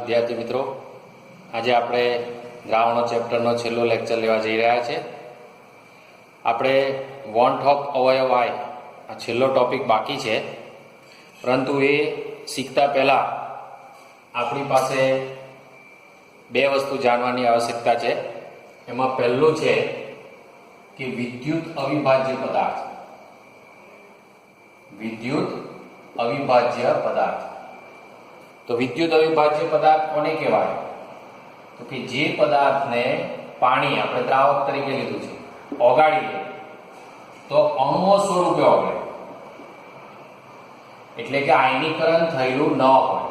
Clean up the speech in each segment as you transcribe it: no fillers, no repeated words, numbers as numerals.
વિદ્યાર્થી મિત્રો, આજે આપણે દ્રાવણો ચેપ્ટરનો છેલ્લો લેક્ચર લેવા જઈ રહ્યા છે. આપણે વોન્ટ ઓફ અવયવ આય આ છેલ્લો ટોપિક બાકી છે, પરંતુ એ શીખતા પહેલાં આપણી પાસે બે વસ્તુ જાણવાની આવશ્યકતા છે. એમાં પહેલું છે કે વિદ્યુત અવિભાજ્ય પદાર્થ. વિદ્યુત અવિભાજ્ય પદાર્થ. તો વિદ્યુત અવિભાજ્ય પદાર્થ કોને કહેવાય? તો કે જે પદાર્થને પાણી આપણે દ્રાવક તરીકે લીધું છે, ઓગાળીએ તો અણુઓ સ્વરૂપે ઓગળે, એટલે કે આયનીકરણ થયેલું ન હોય.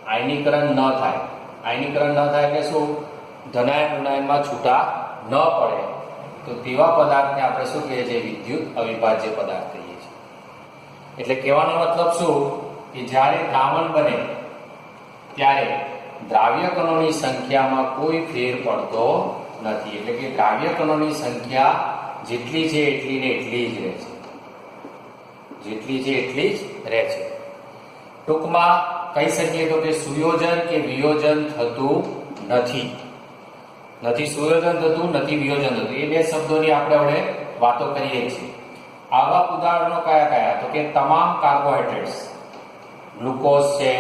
આયનીકરણ ન થાય. આયનીકરણ ન થાય એટલે શું? ધનાયન ઋણાયનમાં છૂટા ન પડે. તો તેવા પદાર્થને આપણે શું કહીએ છીએ? વિદ્યુત અવિભાજ્ય પદાર્થ કહીએ છીએ. એટલે કહેવાનો મતલબ શું કે જ્યારે દ્રાવણ બને ત્યારે દ્રાવ્ય કણોની સંખ્યામાં કોઈ ફેર પડતો નથી. એટલે કે દ્રાવ્ય કણોની સંખ્યા જેટલી છે એટલી ને એટલી જ રહે છે. જેટલી છે એટલી જ રહે છે. ટૂંકમાં કહી શકીએ તો કે સુયોજન કે વિયોજન થતું નથી. નથી સુયોજન થતું, નથી વિયોજન થતું. એ બે શબ્દોની આપણે હવે વાતો કરીએ છીએ. આવા ઉદાહરણો કયા કયા? તો કે તમામ કાર્બોહાઈડ્રેટ્સ, ગ્લુકોઝ છે,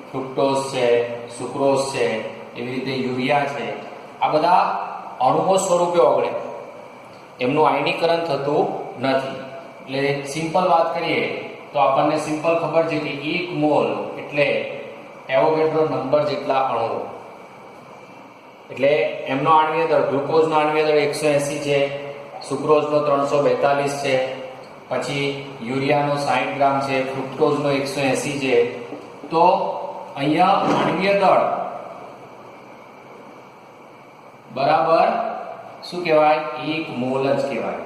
ફ્રુક્ટોઝ છે, સુક્રોઝ છે, એવી રીતે યુરિયા છે, આ બધા અણુઓ સ્વરૂપે ઓગળે, એમનું આયનીકરણ થતું નથી. એટલે સિમ્પલ વાત કરીએ તો આપણને સિમ્પલ ખબર છે કે 1 મોલ એટલે એવોગેડ્રો નંબર જેટલા અણુઓ. એટલે એમનો આણ્વીય દળ, ગ્લુકોઝનો આણ્વીય દળ 180 છે, સુક્રોઝનો 342 છે, પછી યુરિયાનો 60 ગ્રામ છે, ફ્રુક્ટોઝનો 180 છે. તો અહીંયા આણ્વીય દળ બરાબર શું કહેવાય? 1 મોલ જ કહેવાય.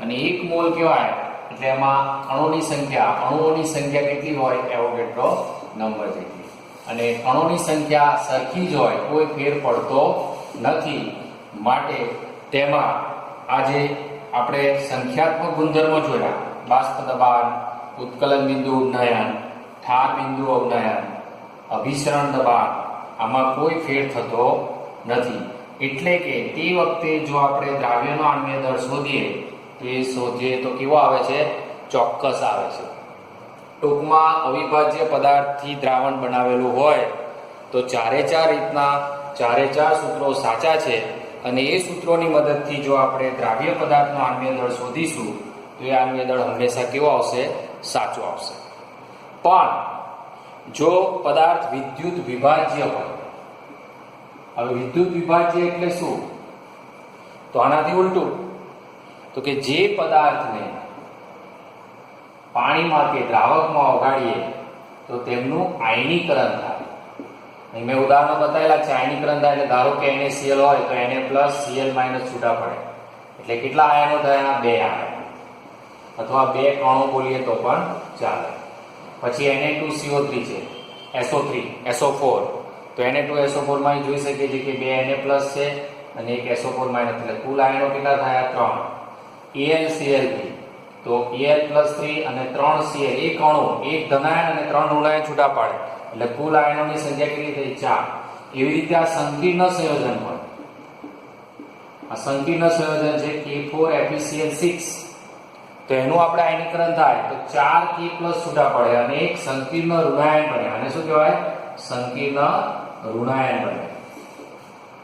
અને 1 મોલ કહેવાય એટલે એમાં અણુઓની સંખ્યા કેટલી હોય? એવોગેડ્રો નંબર જેટલી. અને અણુઓની સંખ્યા સરખી જ હોય, કોઈ ફેર પડતો નથી. માટે તેમાં આજે આપણે સંખ્યાત્મક ગુણધર્મો જોયા: બાષ્પ દબાણ, ઉત્કલન બિંદુ ઉન્નયન, ઠાર બિંદુ અવનયન, અભિસરણ દબાણ, આમાં કોઈ ફેર થતો નથી. એટલે કે તે વખતે જો આપણે દ્રાવ્યનો આણ્વીય દળ શોધીએ તો કેવો આવે છે? ચોક્કસ આવે છે. ટૂંકમાં અવિભાજ્ય પદાર્થથી દ્રાવણ બનાવેલું હોય તો ચારે ચાર સૂત્રો સાચા છે. અને એ સૂત્રોની મદદથી જો આપણે દ્રાવ્ય પદાર્થનો આણ્વીય દળ શોધીશું તો એ આણ્વીય દળ હંમેશા કેવો આવશે? સાચો આવશે. પણ જો પદાર્થ વિદ્યુત વિભાજ્ય હોય, હવે વિદ્યુત વિભાજ્ય એટલે શું? તો આનાથી ઉલટું, તો કે જે પદાર્થને પાણીમાં કે દ્રાવકમાં ઓગાળીએ તો તેમનું આયનીકરણ થાય. અહીં મેં ઉદાહરણો બતાવેલા છે. આયનીકરણ થાય એટલે ધારો કે NaCl હોય તો Na+Cl- છૂટા પડે, એટલે કેટલા આયનો થયા? 2 આયનો, અથવા 2 કણો બોલીએ તો પણ ચાલે. પછી Na2CO3 છે, SO4. તો Na2SO4 માં જોઈ શકીએ છીએ કે 2 Na+ છે અને 1 SO4-, એટલે કુલ આયનો કેટલા થયા? 3. AlCl3, તો Al+3 અને 3Cl, એક અણુ, એક ધનાયન અને 3 ઋણાયન છૂટા પાડે, એટલે કુલ આયનોની સંખ્યા કેટલી થઈ? 4. એવી રીતે આ સંકીર્ણ સંયોજન હોય. આ સંકીર્ણ સંયોજન છે K4FeCl6. તો એનું આપણે આયનીકરણ થાય તો 4 K+ છૂટા પડે અને એક સંકીર્ણ ઋણાયન બને. અને શું કહેવાય? સંકીર્ણ ઋણાયન બને.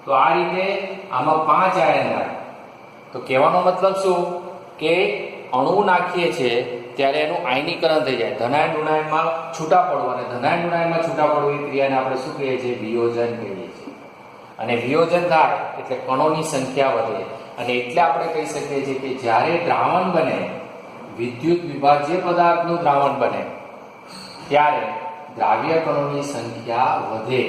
તો આ રીતે આમાં 5 આયન થાય. તો કહેવાનો મતલબ શું કે અણુ નાખીએ છીએ ત્યારે એનું આયનીકરણ થઈ જાય, ધનાયન ઋણાયનમાં છૂટા પડવું. અને ધનાયન ઋણાયનમાં છૂટા પડવું એ ક્રિયાને આપણે શું કહીએ છીએ? વિયોજન કહીએ છીએ. અને વિયોજન થાય એટલે કણોની સંખ્યા વધે. અને એટલે આપણે કહી શકીએ છીએ કે જ્યારે દ્રાવણ બને, વિદ્યુત વિભાજ્ય પદાર્થનું દ્રાવણ બને, ત્યારે દ્રાવ્ય કણોની સંખ્યા વધે.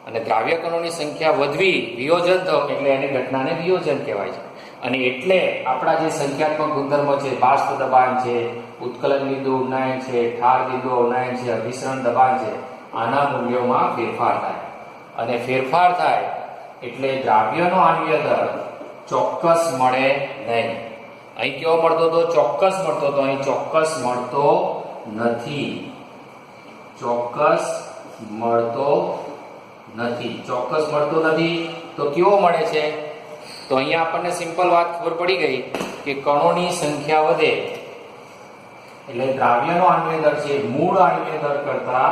અને દ્રાવ્ય કણોની સંખ્યા વધવી, વિયોજન થવું, એટલે એની ઘટનાને વિયોજન કહેવાય છે. અને એટલે આપણા જે સંખ્યાત્મક ગુણધર્મો છે, બાષ્પ દબાણ છે, ઉત્કલન બિંદુ ઉન્નયન છે, ઠાર બિંદુ અવનયન છે, અભિસરણ દબાણ છે, આના મૂલ્યોમાં ફેરફાર થાય. અને ફેરફાર થાય એટલે દ્રાવ્યનો આણ્વીય દળ ચોક્કસ મળે નહીં. અહીં કેવો મળતો હતો? ચોક્કસ મળતો હતો. અહીં ચોક્કસ મળતો નથી. ચોક્કસ મળતો નથી, ચોક્કસ મળતો નથી. તો કેવો મળે છે? તો અહીંયા આપણને સિમ્પલ વાત ખબર પડી ગઈ કે કણોની સંખ્યા વધે એટલે દ્રાવ્યનો આણ્વીય દર છે મૂળ આણ્વીય દર કરતા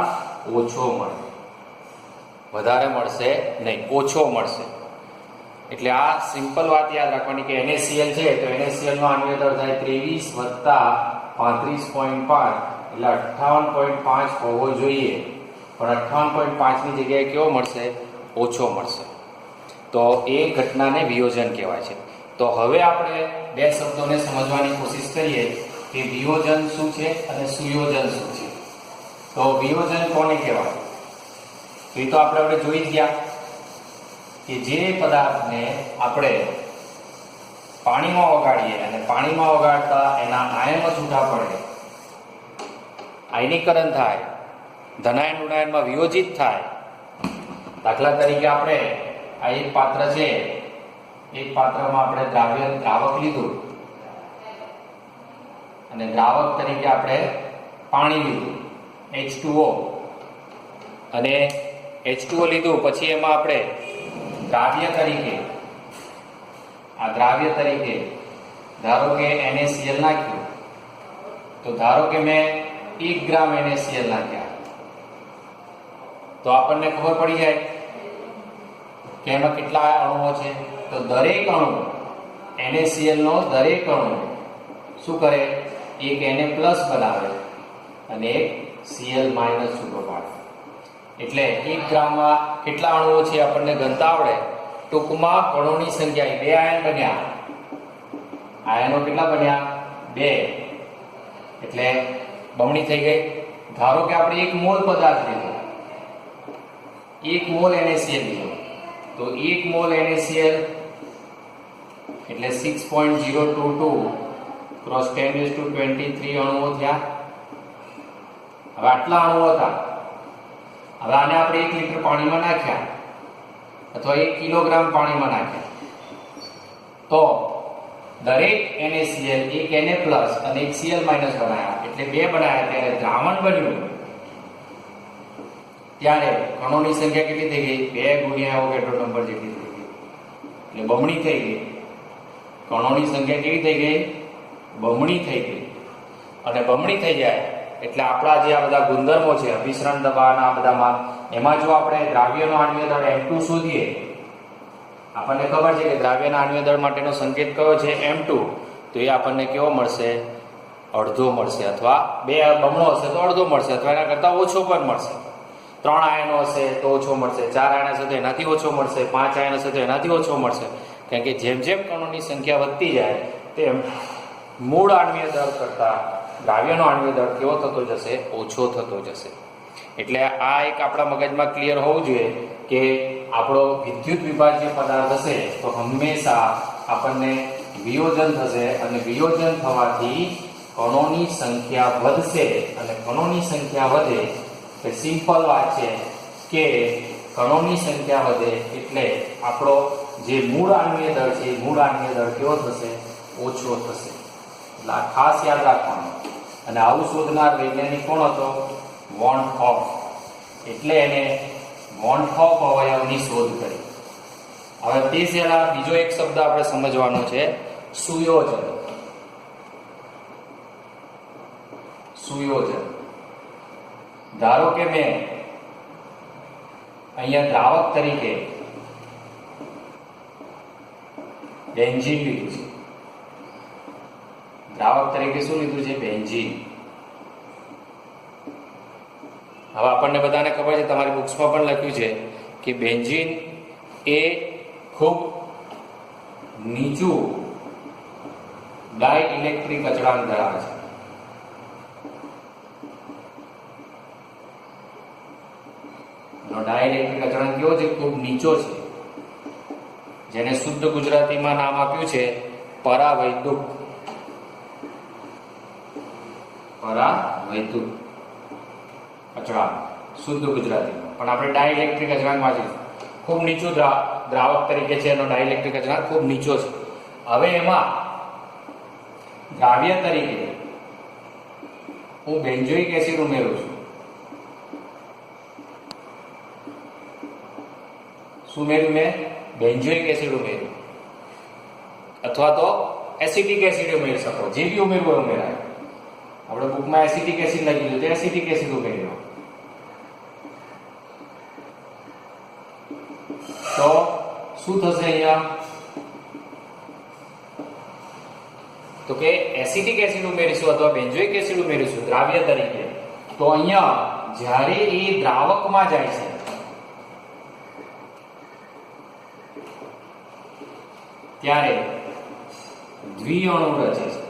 ઓછો મળે, વધારે મળશે નહીં, ઓછો મળશે. એટલે આ સિમ્પલ વાત યાદ રાખવાની કે NaCl છે તો NaCl નો આણ્વીય દર થાય 23 + 35.5 એટલે 58.5 હોવો જોઈએ, પણ 58.5 ની જગ્યાએ કેવો મળશે? ઓછો મળશે. તો એ ઘટનાને વિયોજન કહેવાય છે. તો હવે આપણે બે શબ્દોને સમજવાની કોશિશ કરીએ કે વિયોજન શું છે અને સુયોજન શું છે. તો વિયોજન કોને કહેવાય? તો એ તો આપણે જોઈ જ ગયા કે જે પદાર્થને આપણે પાણીમાં ઓગાળીએ અને પાણીમાં ઓગાળતા એના આયનો છૂટા પડે, આયનીકરણ થાય, ધનાયન ઋણાયનમાં વિયોજિત થાય. દાખલા તરીકે આપણે આ એક પાત્ર છે, એક પાત્રમાં આપણે દ્રાવક લીધું અને દ્રાવક તરીકે આપણે પાણી લીધું H2O, અને H2O લીધું પછી એમાં આપણે દ્રાવ્ય તરીકે ધારો કે NaCl નાખ્યું. તો ધારો કે મેં 1 ગ્રામ NaCl નાખ્યા તો આપણને ખબર પડી જાય કે એમાં કેટલા અણુઓ છે. તો દરેક અણુ NaCl નો દરેક અણુ શું કરે? એક Na+ બનાવે અને એક Cl- છૂટો પાડે. એટલે 1 ગ્રામમાં કેટલા અણુઓ છે આપણને ગણતા આવડે. ટૂંકમાં કણોની સંખ્યા 2 આયન બન્યા. આયનો કેટલા બન્યા? 2. એટલે બમણી થઈ ગઈ. ધારો કે આપણે 1 મોલ પદાર્થ લીધો, 1 મોલ NaCl લીધો, તો 1 મોલ NaCl એટલે 6.022 × 10⁻23 અણુઓ થયા. હવે આટલા અણુઓ હતા. હવે આને આપણે 1 લિટર પાણીમાં નાખ્યા અથવા 1 કિલોગ્રામ પાણીમાં નાખ્યા તો દરેક NaCl એક Na+ અને એક Cl- બનાવ્યા એટલે 2 બનાવ્યા. ત્યારે દ્રાવણ બન્યું ત્યારે કણોની સંખ્યા કેટલી થઈ ગઈ? 2 × એવોગાડ્રો નંબર જેટલી થઈ ગઈ, એટલે બમણી થઈ ગઈ. કણોની સંખ્યા કેવી થઈ ગઈ? બમણી થઈ ગઈ. અને બમણી થઈ જાય એટલે આપણા જે આ બધા ગુણધર્મો છે અભિસરણ દબાણ આ બધામાં, એમાં જો આપણે દ્રાવ્યનો આણ્વીય દળ M2 શોધીએ, આપણને ખબર છે કે દ્રાવ્યના આણ્વીય દળ માટેનો સંકેત કયો છે? M2. તો એ આપણને કેવો મળશે? અડધો મળશે, અથવા 2 બમણો હશે તો અડધો મળશે, અથવા એના કરતાં ઓછો પણ મળશે. 3 આયનો હશે તો ઓછો મળશે, 4 આયન હશે તો એનાથી ઓછો મળશે, 5 આયન હશે તો એનાથી ઓછો મળશે. કારણ કે જેમ જેમ કણોની સંખ્યા વધતી જાય તેમ મૂળ આણ્વીય દળ કરતાં દ્રાવ્યનો આણ્વીય દળ કેવો થતો જશે? ઓછો થતો જશે. એટલે આ એક આપણા મગજમાં ક્લિયર હોવું જોઈએ કે આપણો વિદ્યુત વિભાજ્ય પદાર્થ હશે તો હંમેશા આપણને વિયોજન થશે, અને વિયોજન થવાથી કણોની સંખ્યા વધશે. અને કણોની સંખ્યા વધે તો સિમ્પલ વાત છે કે કણોની સંખ્યા વધે એટલે આપણો જે મૂળ આણ્વીય દળ છે એ મૂળ આણ્વીય દળ કેવો થશે? ઓછો થશે. એટલે આ ખાસ યાદ રાખવાનું. અને આવું શોધનાર વૈજ્ઞાનિક કોણ હતો? વોન હોફ. એટલે એને વોન હોફ અવયવની શોધ કરી. હવે તે પહેલા બીજો એક શબ્દ આપણે સમજવાનો છે, સુયોજન. સુયોજન. ધારો કે મેં અહીંયા દ્રાવક તરીકે બેન્ઝીન લીધું છે. દ્રાવક તરીકે શું લીધું છે? બેન્ઝીન. હવે આપણને બધાને ખબર છે, તમારી બુક્સમાં પણ લખ્યું છે કે બેન્ઝીન એ ખૂબ નીચું ડાઇલેક્ટ્રિક અચળાંક ધરાવે છે. ડાઇલેક્ટ્રિક અચળાંક કેવો છે? ખૂબ નીચો છે, જેને શુદ્ધ ગુજરાતીમાં નામ આપ્યું છે પરાવૈદુક. પરાવૈદુક અચળાંક શુદ્ધ ગુજરાતીમાં, પણ આપણે ડાઇલેક્ટ્રિક અચળાંક વાંચીશું. ખૂબ નીચું દ્રાવક તરીકે છે, એનો ડાઇલેક્ટ્રિક અચળાંક ખૂબ નીચો છે. હવે એમાં દ્રાવ્ય તરીકે હું બેન્ઝોઇક એસિડ ઉમેરું છું. શું ઉમેર્યું મેં? બેન્ઝોઇક એસિડ ઉમેર્યું, અથવા તો એસિટિક એસિડ ઉમેરી શકો, જે બી ઉમેરવું હોય ઉમેરાય. આપણે બુકમાં એસિટિક એસિડ લખી દીધું, તો એસિટિક એસિડ ઉમેર્યો. તો શું થશે અહીંયા? તો કે એસિટિક એસિડ ઉમેરીશું અથવા બેન્ઝોઇક એસિડ ઉમેરીશું દ્રાવ્ય તરીકે, તો અહીંયા જ્યારે એ દ્રાવકમાં જાય છે ત્યારે દ્વિઅણુ રચે છે.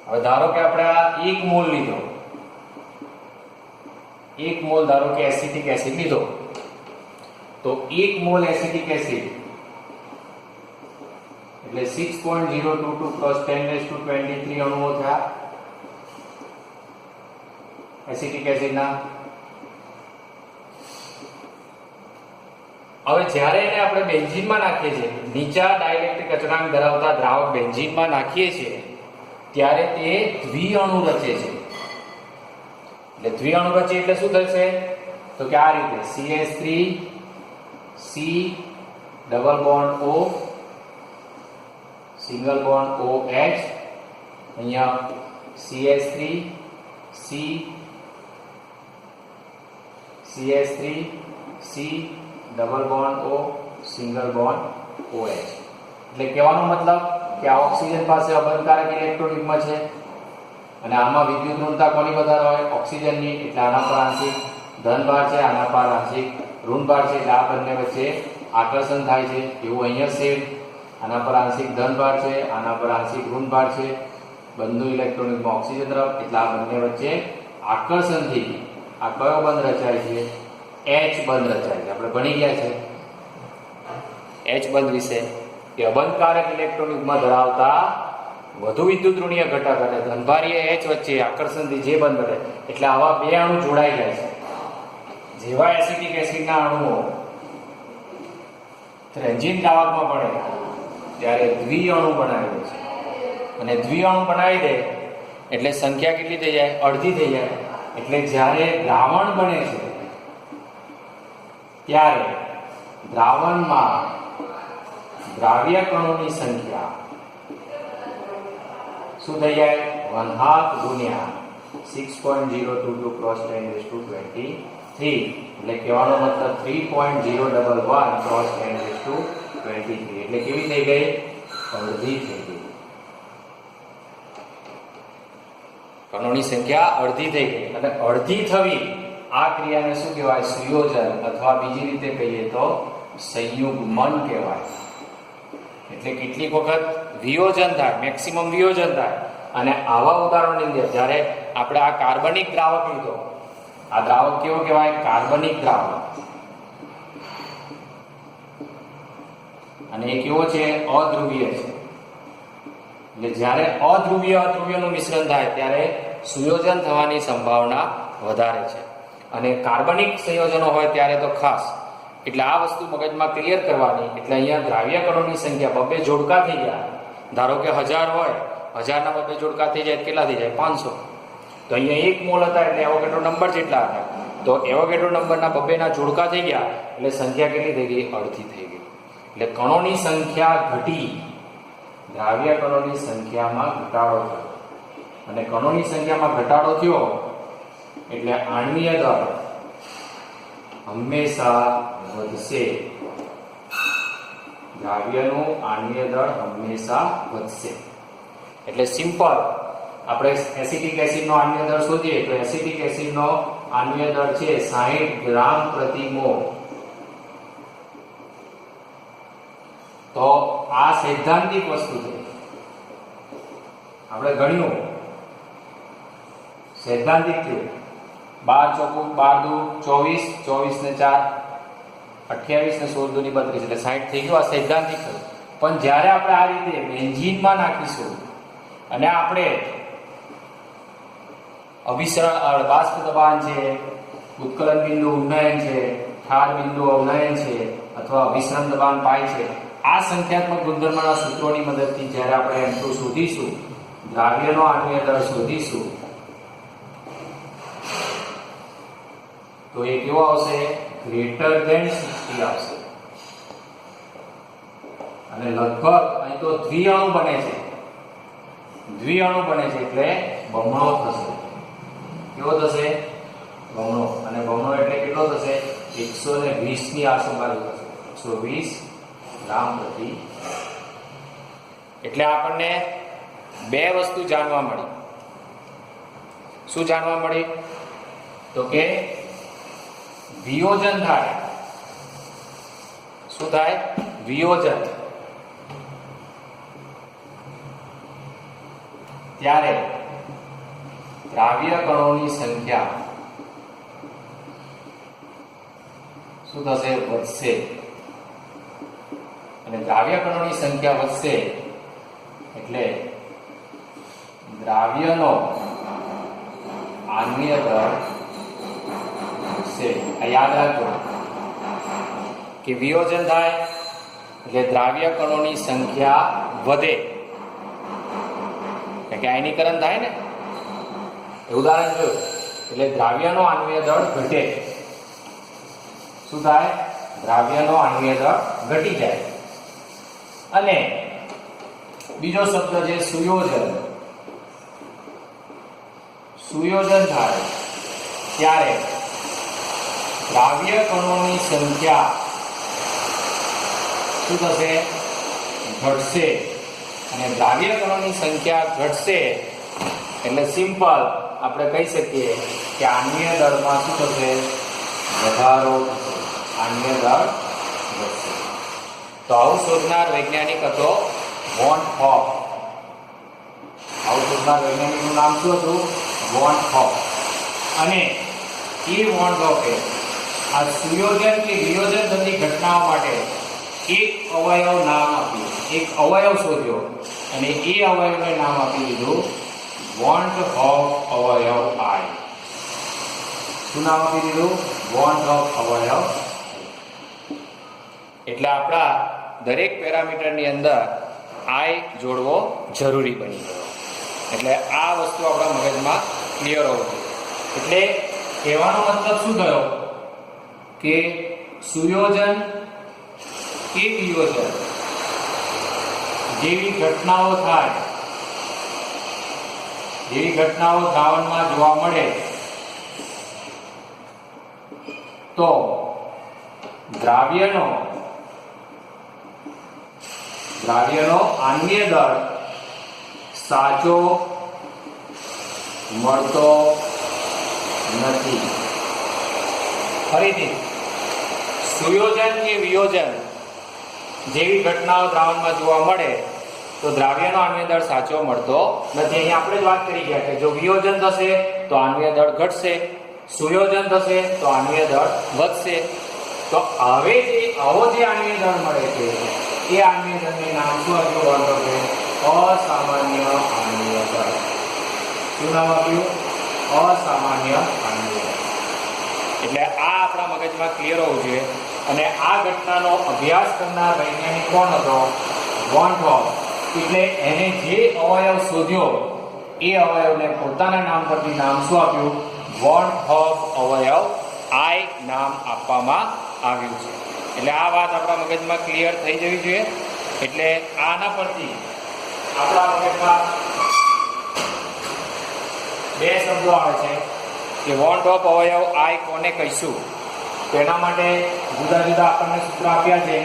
હવે ધારો કે આપણે આ 1 મોલ લીધો, 1 મોલ ધારો કે એસિટિક એસિડ લીધો, તો 1 મોલ એસિટિક એસિડ એટલે 6.022 + 10⁻23 અણુઓ થયા એસિટિક એસિડના. હવે જ્યારે એને આપણે બેન્ઝીનમાં નાખીએ છીએ, નીચા ડાઇલેક્ટ્રિક અચળાંક ધરાવતા દ્રાવક બેન્ઝીનમાં નાખીએ છીએ, ત્યારે તે દ્વિઅણુ રચે છે. એટલે દ્વિઅણુ રચે એટલે શું થશે? તો કે આ રીતે CH3 C double bond O single bond OH, અહીંયા CH3 C CH3 C double bond O single bond OH. એટલે કહેવાનો મતલબ કે આ ઓક્સિજન પાસે અબંધકારક ઇલેક્ટ્રોન યુગ્મ છે અને આમાં વિદ્યુત ઋણતા કોની વધારે હોય? ઓક્સિજનની. એટલે આના પર આંશિક ધન ભાર છે, આના પર આંશિક ઋણ ભાર છે, એટલે આ બંને વચ્ચે આકર્ષણ થાય છે. એવું અહીંયા સેમ આના પર આંશિક ધન ભાર છે, આના પર આંશિક ઋણ ભાર છે, બંને ઇલેક્ટ્રોન યુગ્મ ઓક્સિજન તરફ, એટલે આ બંને વચ્ચે આકર્ષણથી આ કયો બંધ રચાય છે? H બંધ રચાય છે. આપણે ભણી ગયા છે H બંધ વિશે કે અબંધકારક ઇલેક્ટ્રોન યુગ્મ ધરાવતા વધુ વિદ્યુત ઋણીય ઘટક અને ધનભારીય H વચ્ચે આકર્ષણથી જે બંધ રહે, એટલે આવા બે અણુ જોડાઈ જાય છે. જેવા એસિટિક એસિડના અણુઓ રેન્જિન દ્રાવકમાં પડે ત્યારે દ્વિઅણુ બનાવે છે, અને દ્વિઅણુ બનાવી દે એટલે સંખ્યા કેટલી થઈ જાય? અડધી થઈ જાય. એટલે જ્યારે દ્રાવણ બને છે ત્યારે દ્રાવણમાં દ્રાવ્ય કણોની સંખ્યા શું થઈ જાય? 1/2 ગુણ્યા 6.022 × 10⁻23. એટલે કહેવાનો મતલબ 3.011 × 10⁻23. એટલે કેવી થઈ ગઈ? અડધી થઈ ગઈ. કણોની સંખ્યા અડધી થઈ ગઈ. અને અડધી થવી આ ક્રિયાને શું કહેવાય? સુયોજન, અથવા બીજી રીતે કહીએ તો સંયુગ્મન કહેવાય. એટલે કેટલીક વખત વિયોજન થાય, મેક્સિમમ વિયોજન થાય. અને આવા ઉદાહરણની અંદર જ્યારે આપણે આ કાર્બનિક દ્રાવક લીધો, આ દ્રાવક કેવો કહેવાય? કાર્બનિક દ્રાવક. અને એ કેવો છે? અધ્રુવીય છે. એટલે જ્યારે અધ્રુવીયનું મિશ્રણ થાય ત્યારે સુયોજન થવાની સંભાવના વધારે છે. અને કાર્બનિક સંયોજનો હોય ત્યારે તો ખાસ. એટલે આ વસ્તુ મગજમાં ક્લિયર કરવાની. એટલે અહીંયા દ્રાવ્ય કણોની સંખ્યા 2 જોડકા થઈ ગયા. ધારો કે 1000 હોય, 1000 ના 2 જોડકા થઈ જાય, કેટલા થઈ જાય? 500. તો અહીંયા 1 મોલ હતા એટલે એવોગેડ્રો નંબર જેટલા હતા. તો એવોગેડ્રો નંબરના 2 ના જોડકા થઈ ગયા એટલે સંખ્યા કેટલી થઈ ગઈ? અડધી થઈ ગઈ. એટલે કણોની સંખ્યા ઘટી, દ્રાવ્ય કણોની સંખ્યામાં ઘટાડો થયો. અને કણોની સંખ્યામાં ઘટાડો થયો એટલે આણ્વીય દળ હંમેશા વધશે. દ્રાવ્યનું આણ્વીય દળ હંમેશા વધશે. એટલે સિમ્પલ આપણે એસિટિક એસિડનો આણ્વીય દળ શોધીએ તો એસિટિક એસિડનો આણ્વીય દળ છે 60 ગ્રામ પ્રતિ મોલ. તો આ સૈદ્ધાંતિક વસ્તુ છે. આપણે ગણ્યું સૈદ્ધાંતિક થયું. 12 ચોકું 12 દુ 24, 24 ને 4 28 ને 16 દુની 32 એટલે 60 થઈ ગયું. આ સૈદ્ધાંતિક થયું. પણ જ્યારે આપણે આ રીતે બેન્ઝીનમાં નાખીશું અને આપણે અભિસરણ બાષ્પ દબાણ છે, ઉત્કલન બિંદુ ઉન્નયન છે, ઠાર બિંદુ અવનયન છે, અથવા અભિસરણ દબાણ પાય છે, આ સંખ્યાત્મક ગુણધર્મના સૂત્રોની મદદથી જ્યારે આપણે M2 શોધીશું, દ્રાવ્યનો આણ્વીય દળ શોધીશું, તો તો એ કેવો આવશે? ગ્રેટર ધેન 60 આવશે. અને લગભગ અહીં તો દ્વિઅણુ બને છે, દ્વિઅણુ બને છે એટલે બમણો થશે. કેવો થશે? બમણો. અને બમણો એટલે કેટલો થશે? 120 ની આસપાસ થશે. 120 ગ્રામ પ્રતિ. એટલે આપણને બે વસ્તુ જાણવા મળી. શું જાણવા મળી? તો કે વિયોજન થાય. શું થાય? વિયોજન. ત્યારે દ્રાવ્ય કણોની સંખ્યા શું થશે? વધશે. અને દ્રાવ્ય કણોની સંખ્યા વધશે એટલે દ્રાવ્યનો આણ્વીય દળ વધશે. આ યાદ રાખજો કે વિયોજન થાય એટલે દ્રાવ્ય કણોની સંખ્યા વધે. કે આયનીકરણ થાય ને, ઉદાહરણ જોયું એટલે દ્રાવ્યનો આણ્વીય દળ ઘટે. શું થાય? દ્રાવ્યનો આણ્વીય દળ ઘટી જાય. અને બીજો શબ્દ છે સુયોજન. સુયોજન થાય ત્યારે દ્રાવ્ય કણોની સંખ્યા શું થશે? ઘટશે. અને દ્રાવ્ય કણોની સંખ્યા ઘટશે એટલે સિમ્પલ આપણે કહી શકીએ કે આણ્વીય દળમાં શું થશે? વધારો થશે. આણ્વીય દળ વધશે. તો આવું શોધનાર વૈજ્ઞાનિક હતો વોન હોફ. આવું શોધનાર વૈજ્ઞાનિકનું નામ શું હતું? વોન હોફ. અને એ વોન હોફે આ સુયોજન કે વિયોજન થતી ઘટનાઓ માટે એક અવયવ નામ આપ્યું, એક અવયવ શોધ્યો અને એ અવયવને નામ આપી દીધું વોન હોફ અવયવ આઈ. શું નામ આપી દીધું? વોન હોફ અવયવ. એટલે આપણા દરેક પેરામીટરની અંદર આઈ જોડવો જરૂરી બની ગયો. એટલે આ વસ્તુ આપણા મગજમાં ક્લિયર હોવું જોઈએ. એટલે કહેવાનો મતલબ શું થયો કે સુયોજન કે વિયોજન જેવી ઘટનાઓ થાય, જેવી ઘટનાઓ દ્રાવણમાં જોવા મળે તો દ્રાવ્યનો આણ્વીય દળ સાચો મળતો નથી. ફરીથી સુયોજન કે વિયોજન જેવી ઘટનાઓ દ્રાવણમાં જોવા મળે તો દ્રાવ્યનો આણ્વીય દળ સાચો મળતો નથી. અહીંયા આપણે જ વાત કરી ગયા કે જો વિયોજન થશે તો આણ્વીય દળ ઘટશે, સુયોજન થશે તો આણ્વીય દળ વધશે. તો હવે આવો જે આણ્વીય દળ મળે છે એ આણ્વીય દળનું નામ શું આપ્યું? અસામાન્ય આણ્વીય દળ. શું નામ આપ્યું? અસામાન્ય આણ્વીય દળ. એટલે આ આપણા મગજમાં ક્લિયર હોવું જોઈએ. અને આ ઘટનાનો અભ્યાસ કરનાર વૈજ્ઞાનિક કોણ હતો? વોન હોફ. એટલે એને જે અવયવ શોધ્યો એ અવયવને પોતાના નામ પરથી નામ શું આપ્યું? વોન હોફ અવયવ આઈ નામ આપવામાં આવ્યું છે. એટલે આ વાત આપણા મગજમાં ક્લિયર થઈ જવી જોઈએ. એટલે આના પરથી આપણા મગજમાં બે શબ્દો આવે છે કે વોન હોફ અવયવ આઈ કોને કહીશું. તો એના માટે જુદા જુદા આપણને સૂત્રો આપ્યા છે.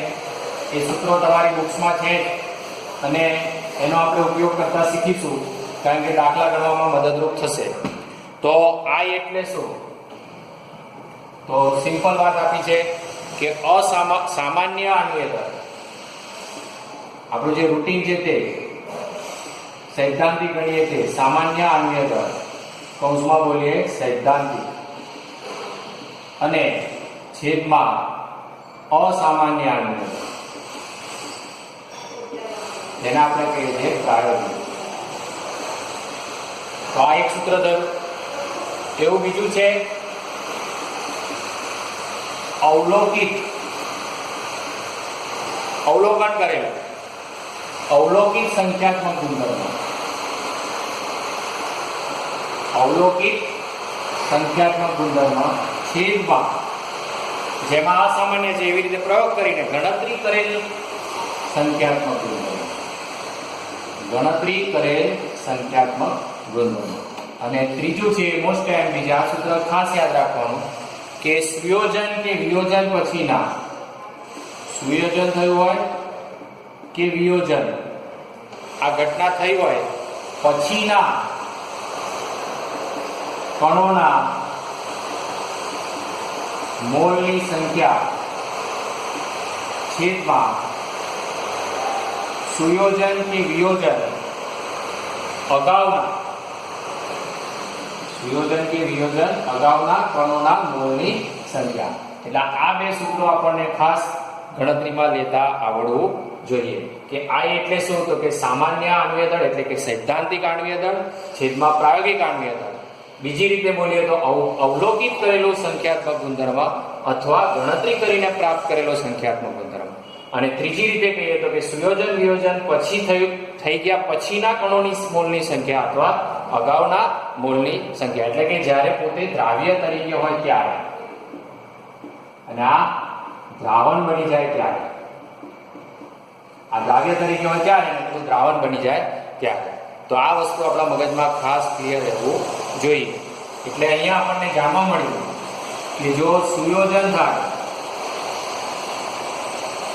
એ સૂત્રો તમારી બુક્સમાં છે અને એનો આપણે ઉપયોગ કરતા શીખીશું, કારણ કે દાખલા ગણવામાં મદદરૂપ થશે. તો આઈ એટલે શું? તો સિમ્પલ વાત આપી છે કે સામાન્ય આણ્વીય દળ. આપણું જે રૂટીન છે તે સૈદ્ધાંતિક ગણીએ તે સામાન્ય આણ્વીય દળ, કૌંસમાં બોલીએ સૈદ્ધાંતિક, અને છેદમાં અસામાન્ય આણ્વીય દળ, જેને આપણે કહીએ છીએ પ્રાયોગિક. તો આ એક સૂત્ર થયું. એવું બીજું છે અવલોકન કરેલું અવલોકિત સંખ્યાત્મક ગુણધર્મ. અવલોકિત સંખ્યાત્મક ગુણધર્મ છેદમાં, જેમાં અસામાન્ય છે એવી રીતે પ્રયોગ કરીને ગણતરી કરેલ સંખ્યાત્મક ગુણધર્મ, ગણતરી કરેલ સંખ્યાત્મક ગુણધર્મ. અને ત્રીજું છે મોસ્ટ એમ બીજા આ સૂત્ર ખાસ યાદ રાખવાનું કે સુયોજન કે વિયોજન પછીના, સુયોજન થયું હોય કે વિયોજન આ ઘટના થઈ હોય પછીના કણોના મોલની સંખ્યા છેદમાં સુયોજન કે વિયોજન અગાઉના, સુયોજન કે વિયોજન અગાઉના કણોના મોલની સંખ્યા. એટલે આ બે સૂત્રો આપણને ખાસ ગણતરીમાં લેતા આવડવું જોઈએ કે આ એટલે શું, તો કે સામાન્ય આણ્વીય દળ એટલે કે સૈદ્ધાંતિક આણ્વીય દળ છેદમાં પ્રાયોગિક આણ્વીય દળ. બીજી રીતે બોલીએ તો અવલોકિત કરેલો સંખ્યાત્મક ગુણધર્મ અથવા ગણતરી કરીને પ્રાપ્ત કરેલો સંખ્યાત્મક ગુણધર્મ. અને ત્રીજી રીતે કહીએ તો કે સુયોજન વિયોજન પછી થઈ ગયા પછીના કણોની મોલની સંખ્યા અથવા અગાઉના મોલની સંખ્યા. એટલે કે જ્યારે પોતે દ્રાવ્ય તરીકે હોય ત્યારે અને આ દ્રાવણ બની જાય ત્યારે, આ દ્રાવ્ય તરીકે હોય ત્યારે અને પેલું દ્રાવણ બની જાય ત્યારે. તો આ વસ્તુ આપણા મગજમાં ખાસ ક્લિયર રહેવું જોઈએ. એટલે અહીંયા આપણને જાણવા મળ્યું કે જો સુયોજન થાય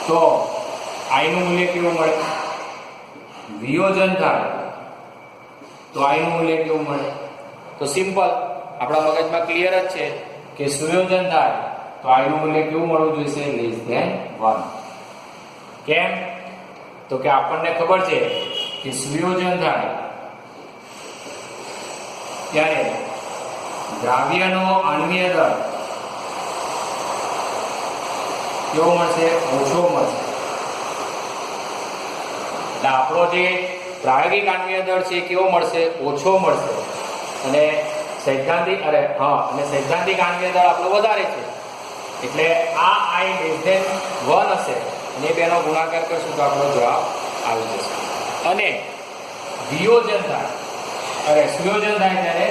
તો I નું મૂલ્ય કેવું મળે, વિયોજન થાય તો I નું મૂલ્ય કેવું મળે. તો સિમ્પલ આપણા મગજમાં ક્લિયર જ છે કે સુયોજન થાય તો I નું મૂલ્ય કેવું મળવું જોઈએ, લેસ ધેન 1. કેમ, તો કે આપણને ખબર છે કે સુયોજન થાય ત્યારે દ્રાવ્યનો આણ્વીય દળ કેવો મળશે, ઓછો મળશે. એટલે આપણો જે પ્રાયોગિક આણ્વીય દળ છે કેવો મળશે, ઓછો મળશે. અને સૈદ્ધાંતિક સૈદ્ધાંતિક આણ્વીય દળ આપણો વધારે છે. એટલે આ I લેસ ધેન 1 હશે અને બેનો ગુણાકાર કરશું તો આપણો જવાબ આવી જશે. અને વિયોજન થાય, સુયોજન થાય ત્યારે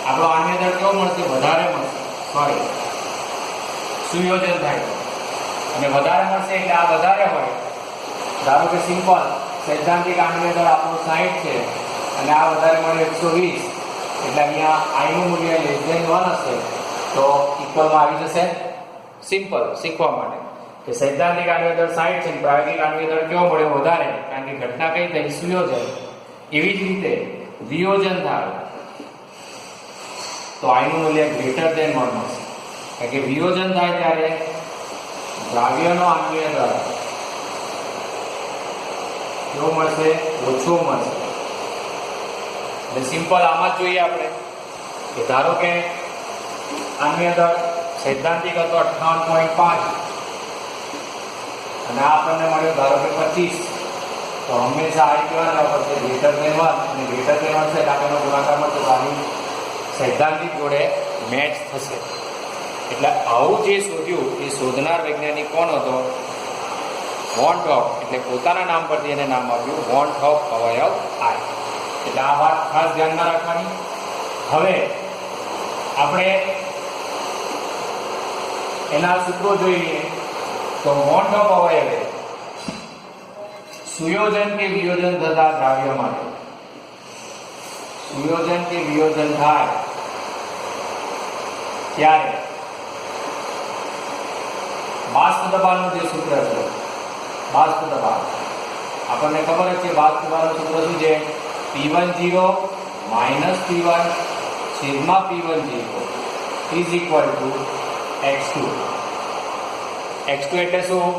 આપણો આણ્વીય દળ કેવો મળશે, વધારે મળશે. સુયોજન થાય અને વધારે મળશે એટલે આ વધારે હોય. ધારો કે સિમ્પલ સૈદ્ધાંતિક આણ્વીય દળ આપણું 60 છે અને આ વધારે મળે 120, એટલે અહીંયા I નું મૂલ્ય લેસ ધેન 1 હશે તો ઇક્વલમાં આવી જશે. સિમ્પલ શીખવા માટે કે સૈદ્ધાંતિક આણ્વીય દળ 60 છે, પ્રાયોગિક આણ્વીય દળ કેવો મળ્યો, વધારે, કારણ કે ઘટના કઈ થઈ, સુયોજન. એવી જ રીતે વિયોજન થાય તો I નું મૂલ્ય ગ્રેટર ધેન 1 મળશે. કારણ કે વિયોજન થાય ત્યારે દ્રાવ્યનો આણ્વીય દળ કેવો મળશે, ઓછો મળશે. એટલે સિમ્પલ આમાં જ જોઈએ આપણે કે ધારો કે આણ્વીય દળ સૈદ્ધાંતિક હતો 58.5 અને આ આપણને મળ્યો ધારો કે 25, તો હંમેશા I કેવા પડશે, ગ્રેટર ધેન 1. અને ગ્રેટર ધેન 1 છે એટલે આપણને ગુણાકાર મળશે તો આની સૈદ્ધાંતિક જોડે મેચ થશે. એટલે આવું જે શોધ્યું એ શોધનાર વૈજ્ઞાનિક કોણ હતો, વોન ટોપ. એટલે પોતાના નામ પરથી એને નામ આપ્યું વોન ટોપ અવયવ I. એટલે આ વાત ખાસ ધ્યાનમાં રાખવાની. હવે આપણે એના સૂત્રો જોઈ લઈએ. તો વોન ટોપ અવયવે સુયોજન કે વિયોજન થતા દ્રાવ્ય માટે, સુયોજન કે વિયોજન થાય ત્યારે બાષ્પ દબાણનું જે સૂત્ર છે, બાષ્પ દબાણ આપણને ખબર જ છે. બાષ્પ દબાણનું સૂત્ર શું છે, P10 -P1 છેદમાં P10 is equal two x2. x2 એટલે શું,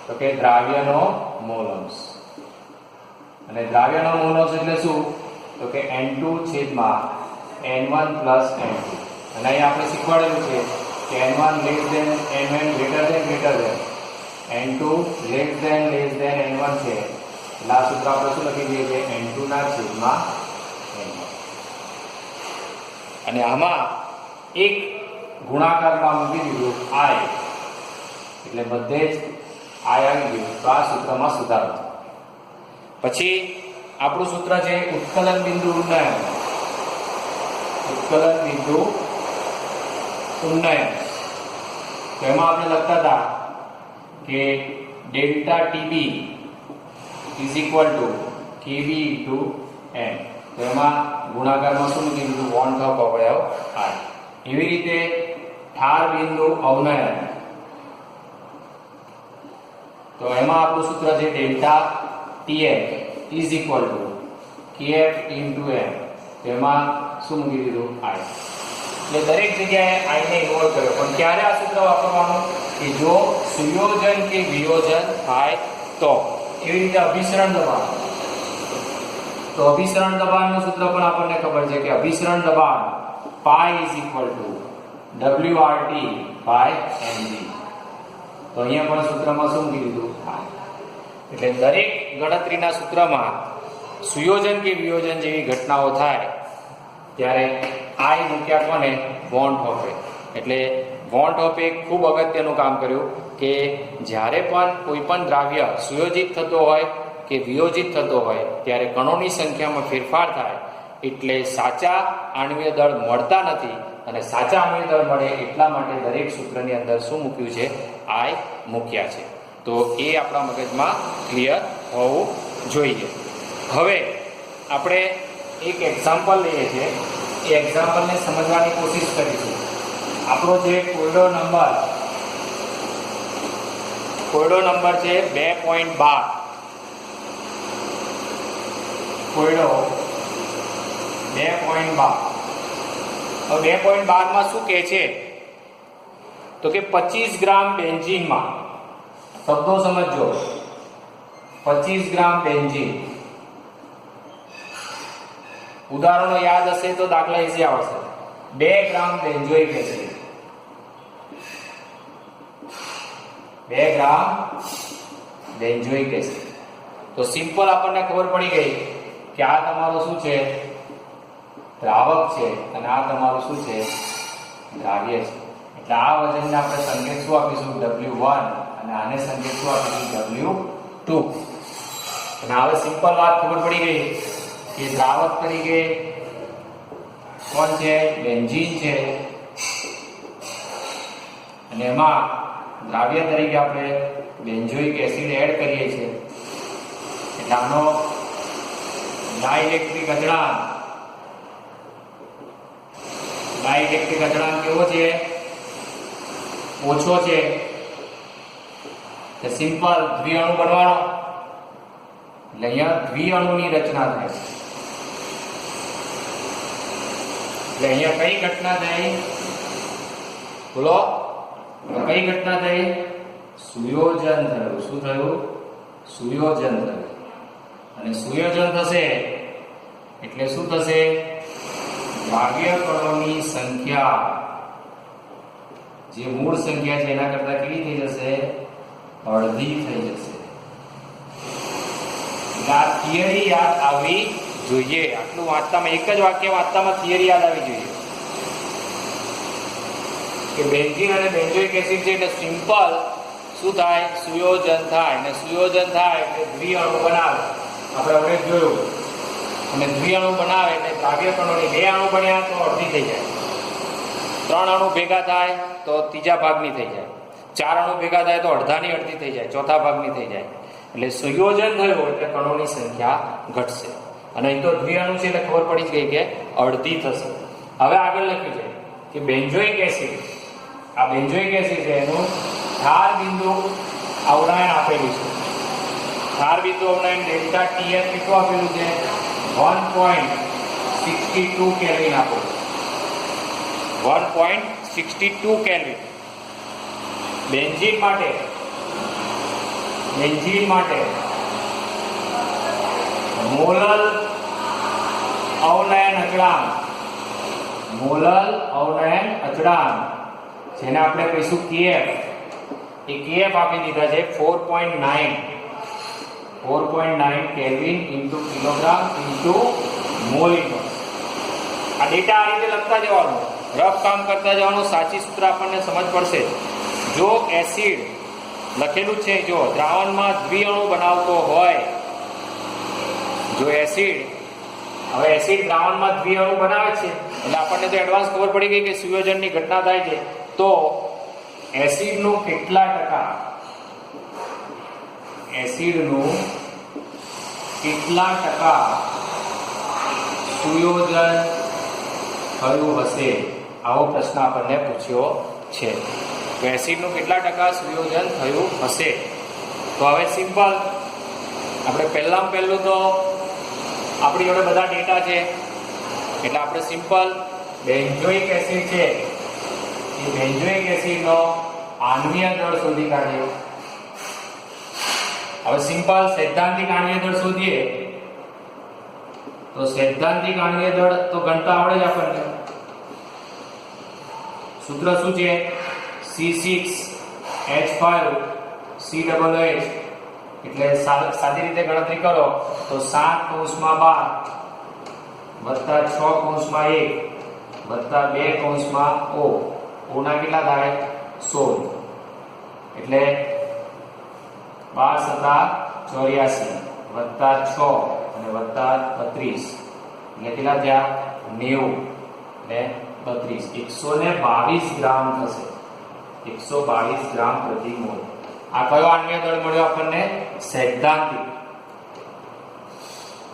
તો કે દ્રાવ્યનો મોલ અંશ. અને દ્રાવ્યનો મોલ અંશ એટલે શું, તો કે N2 છેદમાં N1 પ્લસ N2. અને અહીં આપણે શીખવાડેલું છે કે N1 less than N1 greater than N2 less than N1 છે. એટલે આ સૂત્ર આપણે શું લખી દઈએ કે N2 ના છેદમાં N1. અને આમાં એક ગુણાકારમાં મૂકી દીધું I, એટલે બધે જ I આવી ગયું. તો આ સૂત્રમાં સુધારો. પછી આપણું સૂત્ર છે ઉત્કલન બિંદુ ઉન્નયન. ઉત્કલન બિંદુ ઉન્નયન તો એમાં આપણે લખતા હતા કે delta TB is equal to KB into N. તો એમાં ગુણાકારમાં શું મૂકી દીધું? 1/2 અવયવ આર. એવી રીતે ઠાર બિંદુ અવનયન, તો એમાં આપણું સૂત્ર છે delta TF is equal to KF into M. તેમાં શું મૂકી દીધું? આઈ. એટલે દરેક જગ્યાએ આઈને ઇન્વોલ્વ કર્યો. પણ ક્યારે આ સૂત્ર વાપરવાનું? કે જો સુયોજન કે વિયોજન થાય તો. એવી રીતે અભિસરણ દબાણ, તો અભિસરણ દબાણનું સૂત્ર પણ આપણને ખબર છે કે અભિસરણ દબાણ pi is equal to WRT by mg. તો અહીંયા પણ સૂત્રમાં શું મૂકી દીધું? એટલે દરેક ગણતરીના સૂત્રમાં સુયોજન કે વિયોજન જેવી ઘટનાઓ થાય ત્યારે આઈ મૂક્યા કોને? વોન હોફે. એટલે વોન હોફે ખૂબ અગત્યનું કામ કર્યું કે જ્યારે પણ કોઈ પણ દ્રાવ્ય સુયોજિત થતો હોય કે વિયોજિત થતો હોય ત્યારે કણોની સંખ્યામાં ફેરફાર થાય એટલે સાચા આણ્વીય દળ મળતા નથી, અને સાચા આણ્વીય દળ મળે એટલા માટે દરેક સૂત્રની અંદર શું મૂક્યું છે? આઈ મૂક્યા છે. તો એ આપણા મગજમાં ક્લિયર હોવું જોઈએ. હવે આપણે એક એક્ઝામ્પલ લઈએ છીએ. એ એક્ઝામ્પલને સમજવાની કોશિશ કરીશું. આપણો જે કોયડો નંબર છે 2.12. કોયડો 2.12. હવે 2.12 માં શું કહે છે? તો કે 25 ગ્રામ બેન્ઝીનમાં, શબ્દો સમજો, 25 ગ્રામ બેન્ઝીન. ઉદાહરણો યાદ હશે તો દાખલા ઈઝી આવશે. 2 ગ્રામ બેન્ઝોઇક એસિડ, 2 ગ્રામ બેન્ઝોઇક એસિડ. તો સિમ્પલ આપણને ખબર પડી ગઈ કે આ તમારું શું છે? દ્રાવક છે, અને આ તમારું શું છે? દ્રાવ્ય છે. એટલે આ વજનને આપણે સંકેત શું આપીશું? W1, અને આને સંકેત શું આપીશું? W2. અને હવે સિમ્પલ વાત ખબર પડી ગઈ કે દ્રાવક તરીકે કોણ છે? બેન્ઝીન છે, અને એમાં દ્રાવ્ય તરીકે આપણે બેન્ઝોઇક એસિડ એડ કરીએ છીએ. એટલે આનો ડાઇલેક્ટ્રિક અચળાંક કેવો છે? ઓછો છે. સિમ્પલ દ્વિઅણુ બનવાનો, એટલે અહીંયા દ્વિઅણુની રચના થાય. એટલે અહીંયા કઈ ઘટના થઈ? બોલો, કઈ ઘટના થઈ? સુયોજન થયું. શું થયું? સુયોજન થયું. અને સુયોજન થશે એટલે શું થશે? દ્રાવ્ય કણોની સંખ્યા જે મૂળ સંખ્યા છે એના કરતા કેવી થઈ જશે? અડધી થઈ જશે. એટલે આ થિયરી યાદ આવવી જોઈએ. આટલું વાંચતામાં, એક જ વાક્ય વાંચતામાં થિયરી યાદ આવી જોઈએ કે બેન્ઝીન અને બેન્ઝોઇક એસિડ છે એટલે સિમ્પલ શું થાય? સુયોજન થાય. અને સુયોજન થાય એટલે દ્વિઅણુ બનાવે. આપણે હવે જોયું. અને દ્વિઅણુ બનાવે એટલે દ્રાવ્ય કણોની 2 અણુ બન્યા તો અડધી થઈ જાય, 3 અણુ ભેગા થાય તો ત્રીજા ભાગની થઈ જાય, 4 અણુ ભેગા થાય તો અડધાની અડધી થઈ જાય, ચોથા ભાગની થઈ જાય. એટલે સુયોજન થયું એટલે કણોની સંખ્યા ઘટશે. અને અહીં તો દ્વિઅણુ છે એટલે ખબર પડી ગઈ કે અડધી થશે. હવે આગળ લખ્યું છે કે બેન્ઝોઇક એસિડ, આ બેન્ઝોઇક એસિડ છે એનું ઠાર બિંદુ અવનયન આપેલું છે. ઠાર બિંદુ અવનયન ડેલ્ટા ટીએફ કેટલું આપેલું છે? 1.62 કેલ્વિન આપેલું. 1.62 કેલ્વિન. બેન્ઝીન માટે મોલલ અવનયન અચળાંક જેને આપણે કહીશું KF, એ KF આપી દીધા છે 4.9 kelvin into kilogram into mall inverse. આ ડેટા આ રીતે લખતા જવાનું, રફ કામ કરતા જવાનું, સાચી સૂત્ર આપણને સમજ પડશે. જો એસિડ લખેલું છે, જો દ્રાવણમાં દ્વિઅણુ બનાવતો હોય, જો એસિડ દ્રાવણમાં દ્વિઅણુ બનાવે છે એટલે આપણને તો એડવાન્સ ખબર પડી ગઈ કે સુયોજનની ઘટના થાય છે. તો એસિડનું કેટલા ટકા સુયોજન થયું હશે, આવો પ્રશ્ન આપણને પૂછ્યો છે. તો એસિડનું કેટલા ટકા સુયોજન થયું હશે? તો હવે સિમ્પલ, આપણે પહેલું તો આપણી જોડે બધા ડેટા છે, એટલે આપણે સિમ્પલ બેન્ઝોઇક એસિડ છે એ બેન્ઝોઇક એસિડનો આણ્વીય દળ શોધી કાઢ્યો. હવે સિમ્પલ સૈદ્ધાંતિક આણ્વીય દળ શોધીએ તો સૈદ્ધાંતિક આણ્વીય દળ તો ગણતા આવડે જ આપણને. સૂત્ર શું છે? C6H5COOH. એટલે સાદી રીતે ગણતરી કરો તો 7 વત્તા 6 વત્તા 2 O. ઓના કેટલા થાય? 16. એટલે 12 × 84 વત્તા 6 અને વત્તા 32 એટલે કેટલા થયા? 90 ને 32 122 ગ્રામ થશે. 122 ગ્રામ પ્રતિ મોલ. આ કયો આણ્વીય દળ મળ્યો આપણને? સૈદ્ધાંતિક.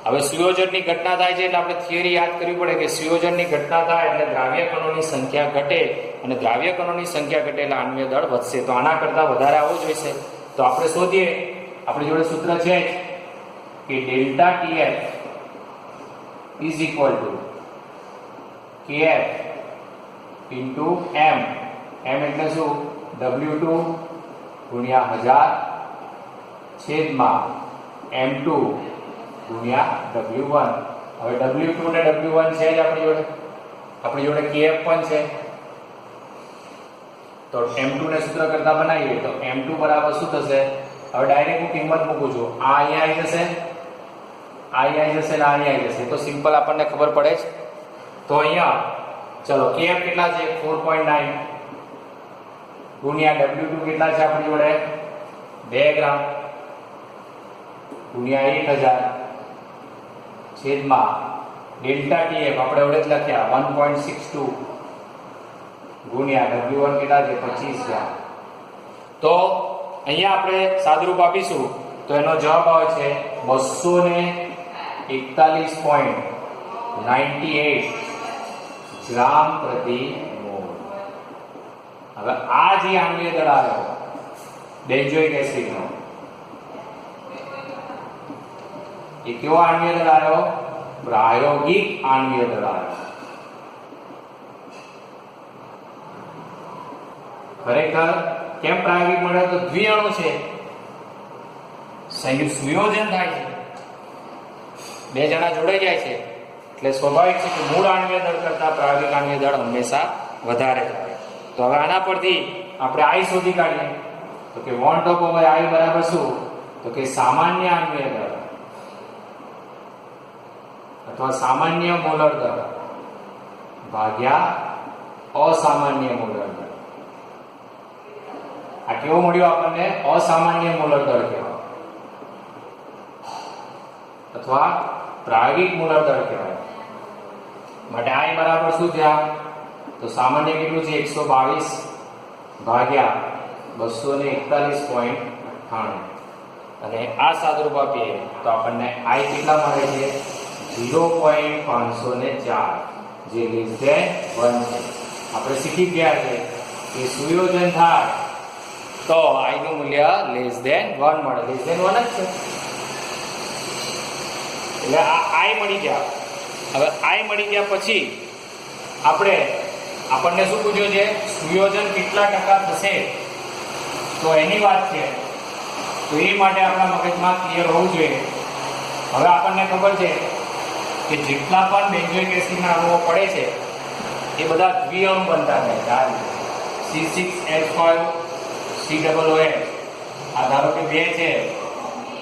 હવે સુયોજનની ઘટના થાય છે એટલે આપણે થિયરી યાદ કરવી પડે કે સુયોજનની ઘટના થાય એટલે દ્રાવ્ય કણોની સંખ્યા ઘટે, અને દ્રાવ્ય કણોની સંખ્યા ઘટે એટલે આણ્વીય દળ વધશે. તો આના કરતા વધારે આવવો જોઈશે. તો આપણે શોધીએ, આપણી જોડે સૂત્ર છે કે delta TF is equal two KF into M. M એટલે શું? W2 ગુણ્યા 1000 છેદમાં M2 ગુણ્યા W1. હવે W2 ને W1 છે જ આપણી જોડે KF પણ છે. તો M2 ને સૂત્ર કરતા બનાવીએ તો M2 બરાબર શું થશે? હવે ડાયરેક્ટ હું કિંમત મૂકું છું. આ અહીંયા આવી જશે, આ અહીંયા આવી જશે ને આ અહીંયા આવી જશે. તો સિમ્પલ આપણને ખબર પડે છે. તો અહીંયા ચલો KF કેટલા છે? 4.9 ગુણ્યા W2 કેટલા છે આપણી જોડે? 2 ગ્રામ ગુણ્યા 1000 છેદમાં ડેલ્ટા TF આપણે એવડે જ લખ્યા 1.62 ગુણ્યા W1 કેટલા છે? 25 ગ્રામ. તો અહીંયા આપણે સાદુરૂપ આપીશું તો એનો જવાબ આવે છે 241.98 ગ્રામ પ્રતિ મોલ. હવે આ જે આણ્વીય દળ આવ્યો બેન્ઝોઇક એસિડનો, એ કેવો આણ્વીય દળ આવ્યો? પ્રાયોગિક આણ્વીય દળ આવ્યો. ખરેખર કેમ પ્રાયોગિક મળે? તો દ્વિઅણુ છે, સુયોજન થાય છે, બે જણા જોડાઈ જાય છે, એટલે સ્વાભાવિક છે કે મૂળ આણ્વીય દળ કરતા પ્રાયોગિક આણ્વીય દળ હંમેશા વધારે થાય. તો હવે આના પરથી આપણે I શોધી કાઢીએ તો કે 1/I બરાબર શું? તો કે સામાન્ય આણ્વીય દળ અથવા સામાન્ય મોલર દળ ભાગ્યા અસામાન્ય મોલર દળ. આ કેવો મળ્યો આપણને? અસામાન્ય મોલર દળ કહેવાય અથવા પ્રાયોગિક મોલર દળ કહેવાય. માટે I બરાબર શું થયા? તો સામાન્ય કેટલું છે? 122 ભાગ્યા 241.98. અને આ સાદુરૂપ આપીએ તો આપણને I કેટલા મળે છે? 0.504 જે લેસ ધેન 1 છે. આપણે શીખી ગયા છે કે સુયોજન થાય તો I નું મૂલ્ય લેસ ધેન 1 મળે. લેસ ધેન 1 જ છે એટલે આ I મળી ગયા. હવે I મળી ગયા પછી આપણને શું પૂછ્યું છે? સુયોજન કેટલા ટકા થશે? તો એની વાત છે. તો એ માટે આપણા મગજમાં ક્લિયર હોવું જોઈએ. હવે આપણને ખબર છે કે જેટલા પણ બેન્ઝોઇક એસિડના અણુઓ પડે છે એ બધા દ્વિઅણુ બનતા થાય. C6H5COOH. આ ધારો કે 2 છે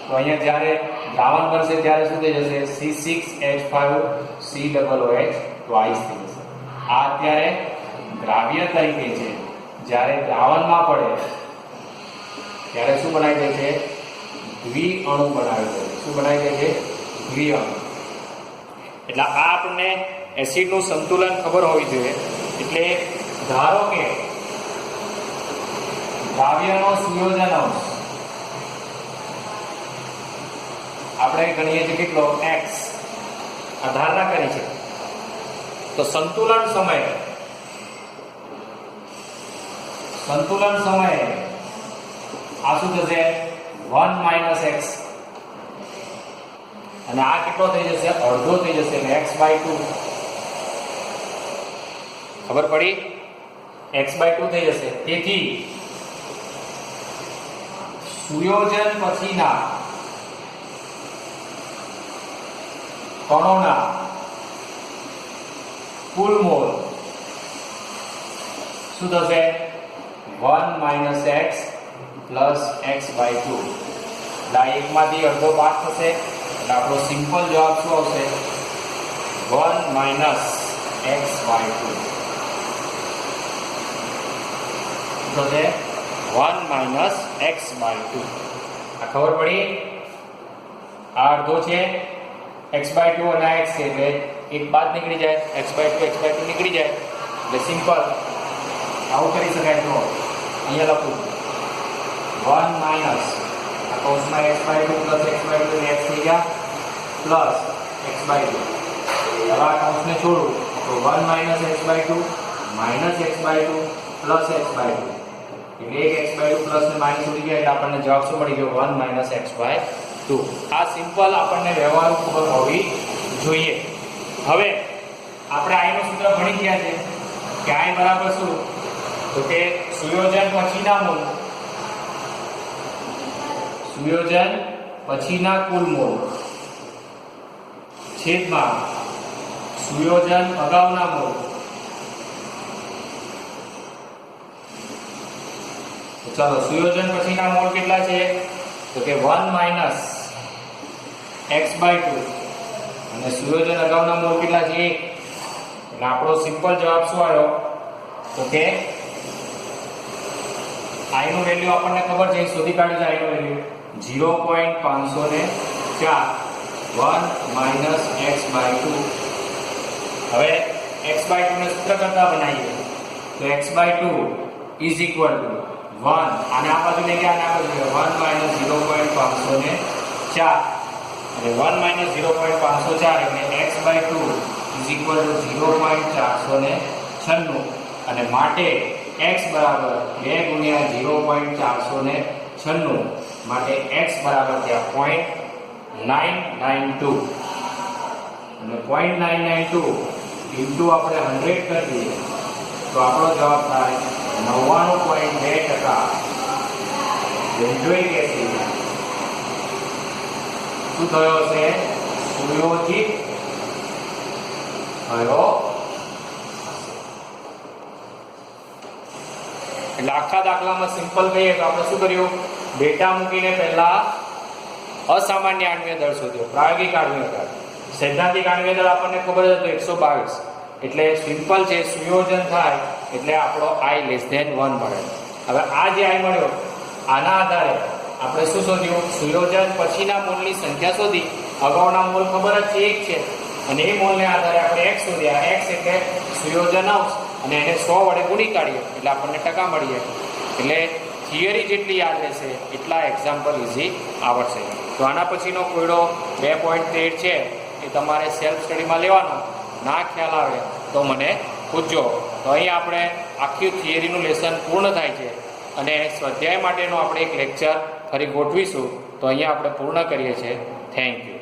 તો અહીંયા જ્યારે દ્રાવણ બનશે ત્યારે શું થઈ જશે? C6H5COOH ટ્વાઇસ થઈ જશે. આ અત્યારે દ્રાવ્ય તરીકે છે. જ્યારે દ્રાવણમાં પડે ત્યારે શું બનાવી દે છે? દ્વિઅણુ બનાવી દે છે. શું બનાવી દે છે? દ્વિઅણુ. એટલે આ આપણને એસિડનું સંતુલન ખબર હોવી જોઈએ. એટલે ધારો કે દ્રાવ્યનો સુયોજન અંશ આપણે ગણીએ છીએ કેટલો x આ ધારણા કરી છે. તો સંતુલન સમયે આ શું થશે 1 - x અને આ કેટલો થઈ જશે અડધો થઈ જશે એટલે x/2 ખબર પડી x/2 થઈ જશે. તેથી સુયોજન પછીના કણોના કુલ મોલ શું થશે 1 - x પ્લસ x/2 એટલે એકમાંથી અડધો બાદ થશે એટલે આપણો સિમ્પલ જવાબ શું આવશે 1 - x/2 થશે 1 - x/2 આ ખબર પડી. આ અડધો છે x/2 અને આ x છે એટલે એક બાદ નીકળી જાય x/2 નીકળી જાય એટલે સિમ્પલ આવું કરી શકાય. તો અહીંયા લખું 1 - આ કૌંસમાં x/2 પ્લસ x/2 x થઈ ગયા પ્લસ x/2. હવે આ કૌંસને છોડું તો 1 - x/2 minus x/2 plus x/2 એટલે એક x/2 પ્લસ ને માઇનસ ઉડી ગયા એટલે આપણને જવાબ શું મળી ગયો 1 - x/2. આ સિમ્પલ આપણને વ્યવહારુ ખબર હોવી જોઈએ. હવે આપણે i નું સૂત્ર ભણી ગયા છે કે i બરાબર શું તો કે સુયોજન પછીના કુલ મોલ છેદમાં સુયોજન અગાઉના મોલ. ચાલો સુયોજન પછીના મોલ કેટલા છે તો કે 1 - x/2 અને સુયોજન અગાઉના મોલ કેટલા છે 1 એટલે આપણો સિમ્પલ જવાબ શું આવ્યો તો કે i નું વેલ્યુ આપણને ખબર છે શોધી કાઢ્યું છે i નું વેલ્યુ 0.504 1 - x/2. હવે x/2 ને સૂત્ર કરતા બનાવીએ તો x/2 = 1 આને આ બાજુ લઈ ગયા અને આ બાજુ 1 - 0.504 અને 1 - 0.504 એટલે x/2 = 0.496 અને માટે x બરાબર 2 × 0.496 માટે x બરાબર ત્યાં 0.992 અને 0.992 ઇન્ટુ આપણે 100 કરી દઈએ તો આપણો જવાબ થાય 99.2% બેન્ઝોઇક એસિડ શું થયો હશે સુયોજિત થયો. એટલે આખા દાખલામાં સિમ્પલ કહીએ તો આપણે શું કર્યું ડેટા મૂકીને પહેલા અસામાન્ય આણ્વીય દળ શોધ્યો, પ્રાયોગિક આણ્વીય દળ. સૈદ્ધાંતિક આણ્વીય દળ આપણને ખબર જ હતું 122 એટલે સિમ્પલ છે સુયોજન થાય એટલે આપણો i <1 મળે. હવે આ જે i મળ્યો આના આધારે આપણે શું શોધ્યું સુયોજન પછીના મોલની સંખ્યા શોધી. અગાઉના મોલ ખબર જ છે 1 છે અને એ મોલને આધારે આપણે x શોધ્યા. x એટલે સુયોજન અંશ અને એને 100 વડે ગુણી કાઢીએ એટલે આપણને ટકા મળી જાય. એટલે થિયરી જેટલી યાદ રહેશે એટલા એક્ઝામ્પલ ઇઝી આવડશે. તો આના પછીનો કોયડો 2.13 છે એ તમારે સેલ્ફ સ્ટડીમાં લેવાનો. ના ખ્યાલ આવે તો મને પૂછજો. તો અહીં આપણે આખી થિયરીનું લેસન પૂર્ણ થાય છે અને સ્વાધ્યાય માટેનો આપણે એક લેક્ચર ફરી ગોઠવીશું. તો અહીંયા આપણે પૂર્ણ કરીએ છીએ. Thank you.